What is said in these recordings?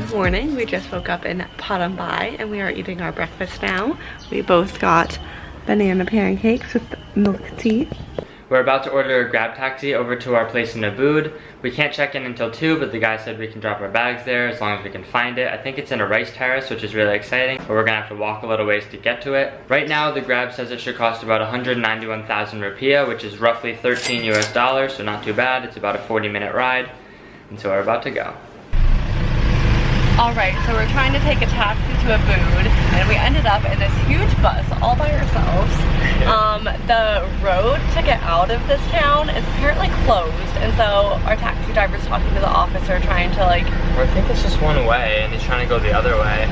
Good morning. We just woke up in Padangbai and we are eating our breakfast now. We both got banana pancakes with milk tea. We're about to order a grab taxi over to our place in Ubud. We can't check in until 2, but the guy said we can drop our bags there as long as we can find it. I think it's in a rice terrace, which is really exciting, but we're gonna have to walk a little ways to get to it. Right now, the grab says it should cost about 191,000 rupiah, which is roughly 13 US dollars, so not too bad. It's about a 40-minute ride, and so we're about to go. Alright, so we're trying to take a taxi to Ubud, and we ended up in this huge bus all by ourselves. The road to get out of this town is apparently closed, and so our taxi driver's talking to the officer trying to like... Well, I think it's just one way, and he's trying to go the other way.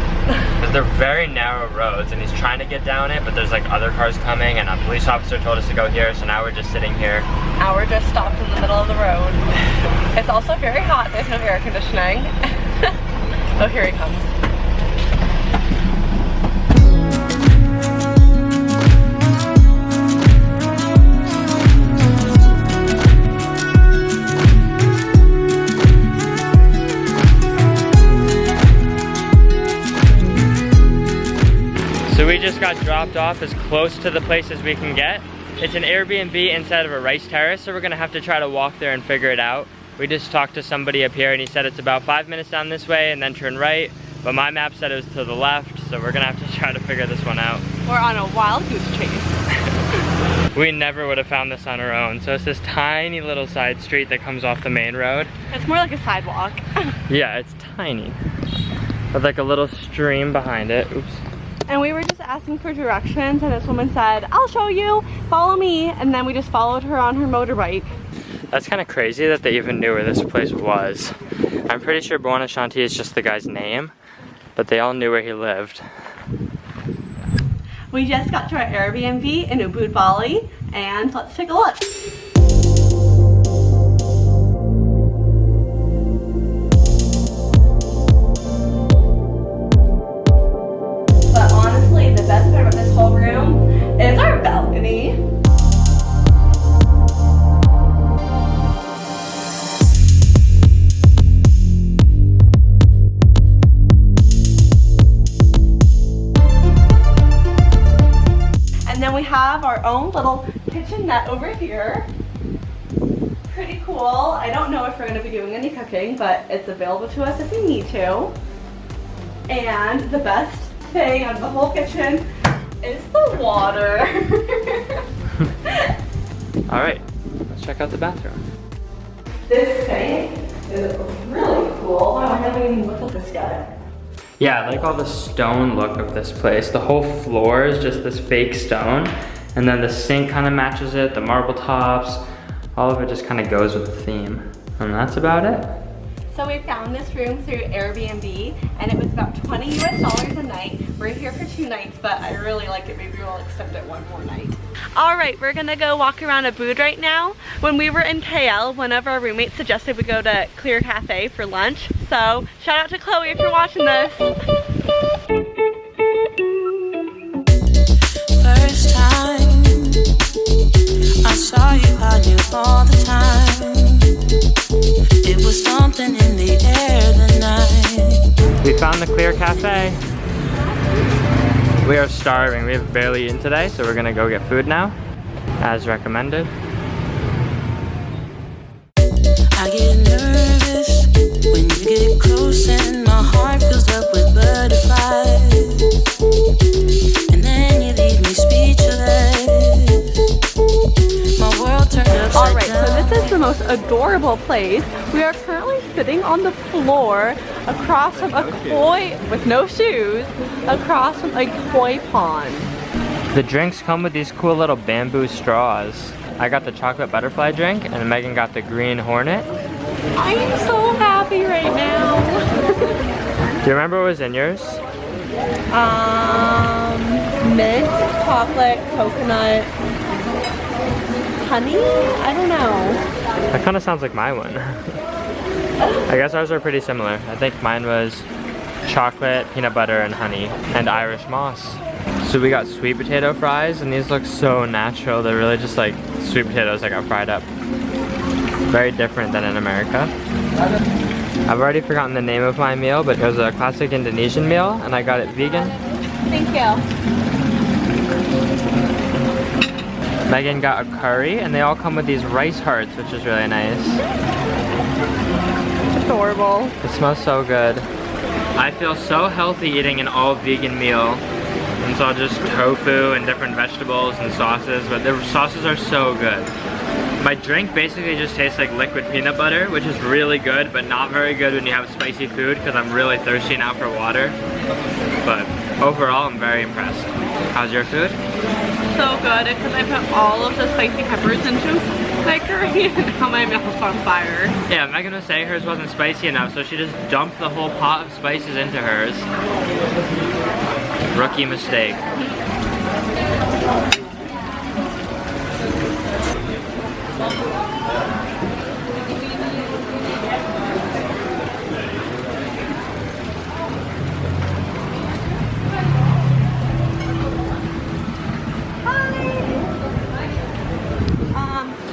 Because they're very narrow roads, and he's trying to get down it, but there's like other cars coming, and a police officer told us to go here, so now we're just sitting here. Now we're just stopped in the middle of the road. It's also very hot, there's no air conditioning. Oh, here he comes. So we just got dropped off as close to the place as we can get. It's an Airbnb inside of a rice terrace, so we're gonna have to try to walk there and figure it out. We just talked to somebody up here and he said it's about 5 minutes down this way and then turn right, but my map said it was to the left, so we're gonna have to try to figure this one out. We're on a wild goose chase. We never would have found this on our own. So it's this tiny little side street that comes off the main road. It's more like a sidewalk. Yeah, it's tiny. With like a little stream behind it. Oops. And we were just asking for directions and this woman said, I'll show you, follow me. And then we just followed her on her motorbike. That's kind of crazy that they even knew where this place was. I'm pretty sure Buona Shanti is just the guy's name, but they all knew where he lived. We just got to our Airbnb in Ubud, Bali, and let's take a look. But honestly, the best part about this whole room is our balcony. And then we have our own little kitchenette over here. Pretty cool. I don't know if we're going to be doing any cooking, but it's available to us if we need to. And the best thing of the whole kitchen is the water. All right, let's check out the bathroom. This thing is really cool. Wow, I haven't even looked at this yet. Yeah, I like all the stone look of this place. The whole floor is just this fake stone. And then the sink kind of matches it, the marble tops. All of it just kind of goes with the theme. And that's about it. So we found this room through Airbnb and it was about 20 US dollars a night. We're here for 2 nights, but I really like it. Maybe we'll extend it 1 more night. All right, we're gonna go walk around Ubud right now. When we were in KL, one of our roommates suggested we go to Clear Cafe for lunch. So shout out to Chloe if you're watching this. First time I saw you, I knew all the time. It was something in the air the night. We found the Clear Cafe. We are starving. We have barely eaten today, so we're gonna go get food now, as recommended. I get nervous when you get close and my heart fills up with butterflies. And then you leave me speechless. My world turned upside down. Alright, so this is the most adorable place. We are currently sitting on the floor across from a koi, with no shoes, across from a koi pond. The drinks come with these cool little bamboo straws. I got the chocolate butterfly drink and Megan got the green hornet. I am so happy right now. Do you remember what was in yours? Mint, chocolate, coconut, honey? I don't know. That kind of sounds like my one. I guess ours are pretty similar. I think mine was chocolate, peanut butter, and honey, and Irish moss. So we got sweet potato fries, and these look so natural. They're really just like sweet potatoes that got fried up. Very different than in America. I've already forgotten the name of my meal, but it was a classic Indonesian meal, and I got it vegan. Thank you. Megan got a curry, and they all come with these rice hearts, which is really nice. Adorable. It smells so good. I feel so healthy eating an all vegan meal. And it's all just tofu and different vegetables and sauces, but the sauces are so good. My drink basically just tastes like liquid peanut butter, which is really good, but not very good when you have spicy food because I'm really thirsty now for water. But overall, I'm very impressed. How's your food? So good, because I put all of the spicy peppers into my curry and now my mouth's on fire. Yeah, Megan was saying hers wasn't spicy enough, so she just dumped the whole pot of spices into hers. Rookie mistake.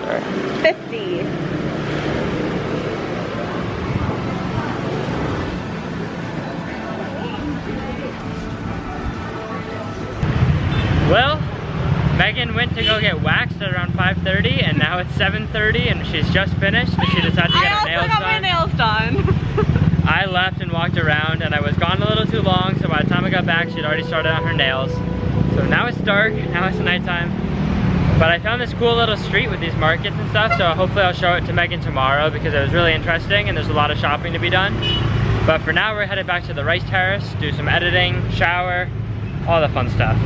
Sorry. 50. Well, Megan went to go get waxed at around 5:30, and now it's 7:30, and she's just finished, and she decided to get her nails done. My nails done. I left and walked around, and I was gone a little too long, so by the time I got back, she'd already started on her nails. So now it's dark, now it's nighttime. But I found this cool little street with these markets and stuff, so hopefully I'll show it to Megan tomorrow because it was really interesting and there's a lot of shopping to be done. But for now, we're headed back to the rice terrace, do some editing, shower, all the fun stuff.